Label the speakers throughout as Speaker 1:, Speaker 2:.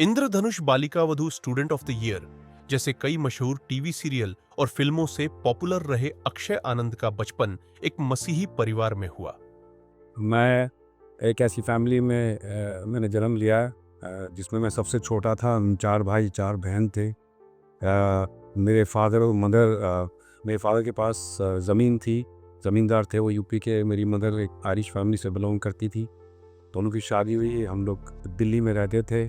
Speaker 1: Indradhanush Balika Vadhu student of the year जैसे कई मशहूर टीवी सीरियल और फिल्मों से पॉपुलर रहे अक्षय आनंद का बचपन एक मसीही परिवार में हुआ।
Speaker 2: मैं एक ऐसी फैमिली में मैंने जन्म लिया जिसमें मैं सबसे छोटा था। हम 4 भाई 4 बहन थे। मेरे फादर और मदर मेरे फादर के पास ज़मीन थी, ज़मींदार थे वो यूपी के। मेरी मदर एक आयरिश फैमिली से बिलोंग करती थी। दोनों की शादी हुई, हम लोग दिल्ली में रहते थे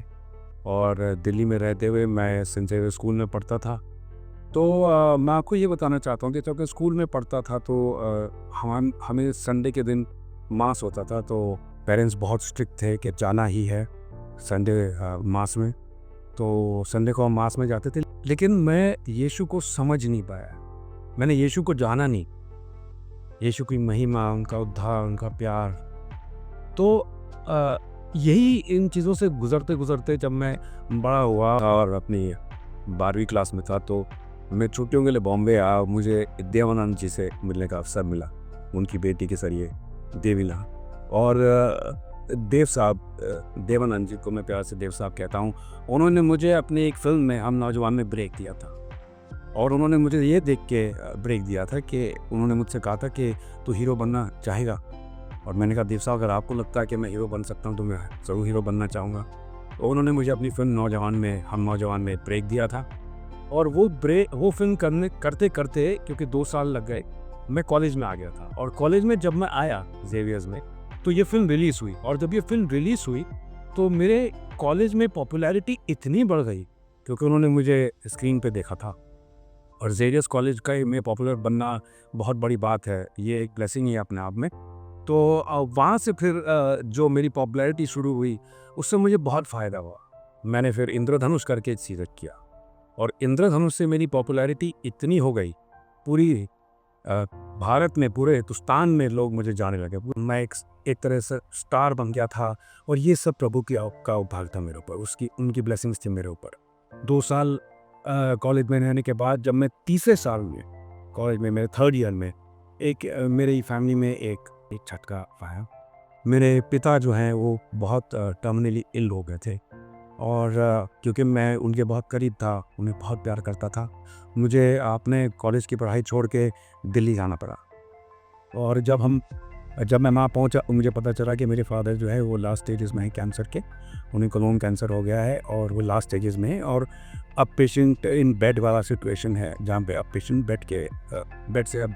Speaker 2: और दिल्ली में रहते हुए मैं सेंट ज़ेवियर स्कूल में पढ़ता था। तो मैं आपको ये बताना चाहता हूँ कि जब मैं स्कूल में पढ़ता था तो हमें संडे के दिन मास होता था, तो पेरेंट्स बहुत स्ट्रिक्ट थे कि जाना ही है संडे मास में। तो संडे को हम मास में जाते थे, लेकिन मैं यीशु को समझ नहीं पाया। मैंने यीशु को जाना नहीं, यीशु की महिमा, उनका उद्धार, उनका प्यार। तो यही इन चीज़ों से गुज़रते गुज़रते जब मैं बड़ा हुआ और अपनी 12वीं क्लास में था, तो मैं छुट्टियों के लिए बॉम्बे आया। मुझे देवानंद जी से मिलने का अवसर मिला, उनकी बेटी के ज़रिए देवीला। और देव साहब, देवानंद जी को मैं प्यार से देव साहब कहता हूँ। उन्होंने मुझे अपनी एक फ़िल्म में हम नौजवान में ब्रेक दिया था, और उन्होंने मुझे ये देख के ब्रेक दिया था कि उन्होंने मुझसे कहा था कि तू हीरो बनना चाहेगा। और मैंने कहा देव साहब, अगर आपको लगता है कि मैं हीरो बन सकता हूँ तो मैं ज़रूर हीरो बनना चाहूँगा। तो उन्होंने मुझे अपनी फ़िल्म नौजवान में हम नौजवान में ब्रेक दिया था। और वो फिल्म करते करते क्योंकि 2 साल लग गए, मैं कॉलेज में आ गया था। और कॉलेज में जब मैं आया ज़ेवियर्स में, तो ये फ़िल्म रिलीज़ हुई। और जब ये फ़िल्म रिलीज़ हुई तो मेरे कॉलेज में पॉपुलैरिटी इतनी बढ़ गई क्योंकि उन्होंने मुझे स्क्रीन पे देखा था। और ज़ेवियर्स कॉलेज का में पॉपुलर बनना बहुत बड़ी बात है, ये एक ब्लेसिंग ही है अपने आप में। तो वहाँ से फिर जो मेरी पॉपुलैरिटी शुरू हुई, उससे मुझे बहुत फ़ायदा हुआ। मैंने फिर इंद्रधनुष करके सीरीज़ किया, और इंद्रधनुष से मेरी पॉपुलैरिटी इतनी हो गई, पूरी भारत में, पूरे हिंदुस्तान में लोग मुझे जाने लगे। मैं एक तरह से स्टार बन गया था। और ये सब प्रभु का उपहार था मेरे ऊपर, उनकी ब्लेसिंग्स थी मेरे ऊपर। 2 साल कॉलेज में रहने के बाद जब मैं तीसरे साल में कॉलेज में, मेरे 3rd ईयर में, मेरी फैमिली में एक झटका आया। मेरे पिता जो हैं वो बहुत टर्मिनली इल हो गए थे। और क्योंकि मैं उनके बहुत करीब था, उन्हें बहुत प्यार करता था, मुझे अपने कॉलेज की पढ़ाई छोड़ के दिल्ली जाना पड़ा। और जब मैं वहाँ पहुँचा, मुझे पता चला कि मेरे फादर जो है वो लास्ट स्टेजेस में हैं कैंसर के। उन्हें कोलोन कैंसर हो गया है और वो लास्ट स्टेजेस में है। और अब पेशेंट इन बेड वाला सिचुएशन है, जहाँ पे अब पेशेंट बेड से अब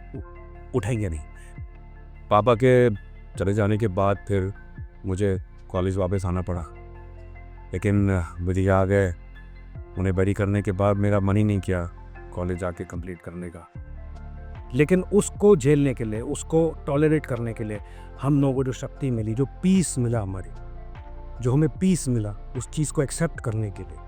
Speaker 2: उठेंगे नहीं। पापा के चले जाने के बाद फिर मुझे कॉलेज वापस आना पड़ा, लेकिन मुझे आ गए। उन्हें बरी करने के बाद मेरा मन ही नहीं किया कॉलेज आके कंप्लीट करने का। लेकिन उसको झेलने के लिए, उसको टॉलरेट करने के लिए हम लोगों को जो शक्ति मिली, जो पीस मिला हमारी, जो हमें पीस मिला, उस चीज़ को एक्सेप्ट करने के लिए,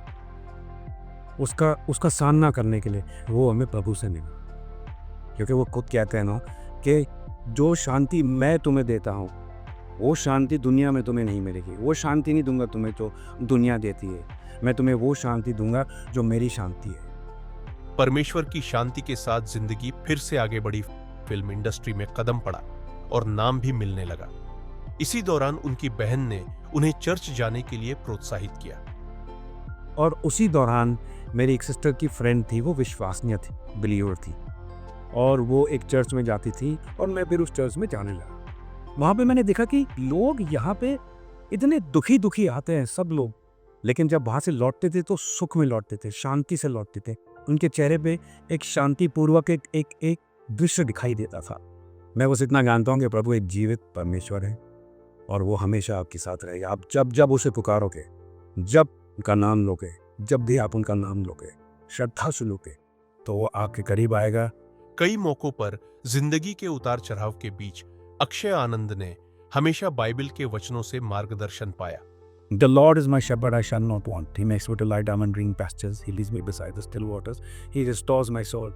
Speaker 2: उसका सामना करने के लिए, वो हमें प्रभु से मिला। क्योंकि वो खुद कहते हैं ना कि जो शांति मैं तुम्हें देता हूँ, वो शांति दुनिया में तुम्हें नहीं मिलेगी। वो शांति नहीं दूंगा तुम्हें जो दुनिया देती है, मैं तुम्हें वो शांति दूंगा जो मेरी शांति है।
Speaker 1: परमेश्वर की शांति के साथ जिंदगी फिर से आगे बढ़ी। फिल्म इंडस्ट्री में कदम पड़ा और नाम भी मिलने लगा। इसी दौरान उनकी बहन ने उन्हें चर्च जाने के लिए प्रोत्साहित किया।
Speaker 2: और उसी दौरान मेरी एक सिस्टर की फ्रेंड थी, वो विश्वासनीय थी, बिलीवर थी, और वो एक चर्च में जाती थी और मैं फिर उस चर्च में जाने लगा। वहाँ पे मैंने देखा कि लोग यहाँ पे इतने दुखी आते हैं सब लोग, लेकिन जब वहाँ से लौटते थे तो सुख में लौटते थे, शांति से लौटते थे। उनके चेहरे पे एक शांतिपूर्वक एक दृश्य दिखाई देता था। मैं बस इतना जानता हूँ कि प्रभु एक जीवित परमेश्वर है और वो हमेशा आपके साथ रहेगा। आप जब उसे पुकारोगे, जब उनका नाम लोगे, जब भी आप उनका नाम लोगे, श्रद्धा से लोगे, तो वो आपके करीब आएगा।
Speaker 1: कई मौकों पर जिंदगी के उतार चढ़ाव के बीच अक्षय आनंद ने हमेशा बाइबल के वचनों से मार्गदर्शन पाया।
Speaker 2: The Lord is my shepherd, I shall not want. He makes me to lie down in green pastures. He leads me beside the still waters. He restores my soul.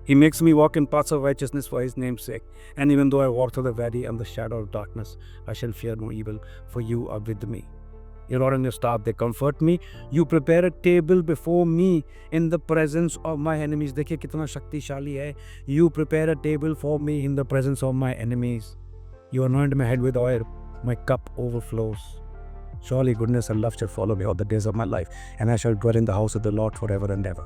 Speaker 2: He makes me walk in paths of righteousness for His name's sake. And even though I walk through the valley and the shadow of darkness, I shall fear no evil, for You are with me. Your rod and Your staff, they comfort me. You prepare a table before me in the presence of my enemies. देखिए कितना शक्तिशाली है। You prepare a table for me in the presence of my enemies. You anoint my head with oil. My cup overflows. Surely goodness and love shall follow me all the days of my life, and I shall dwell in the house of the Lord forever and ever.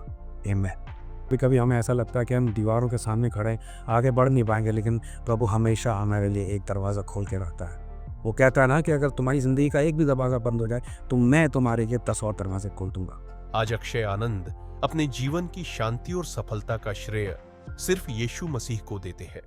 Speaker 2: Amen. कभी कभी हमें ऐसा लगता है कि हम दीवारों के सामने खड़े हैं, आगे बढ़ नहीं पाएंगे, लेकिन प्रभु हमेशा हमारे लिए एक दरवाज़ा खोल के रखता है। वो कहता है ना कि अगर तुम्हारी ज़िंदगी का एक भी दरवाज़ा बंद हो जाए तो मैं तुम्हारे लिए 10 और दरवाजे खोल दूंगा।
Speaker 1: आज अक्षय आनंद अपने जीवन की शांति और सफलता का श्रेय सिर्फ यीशु मसीह को देते हैं।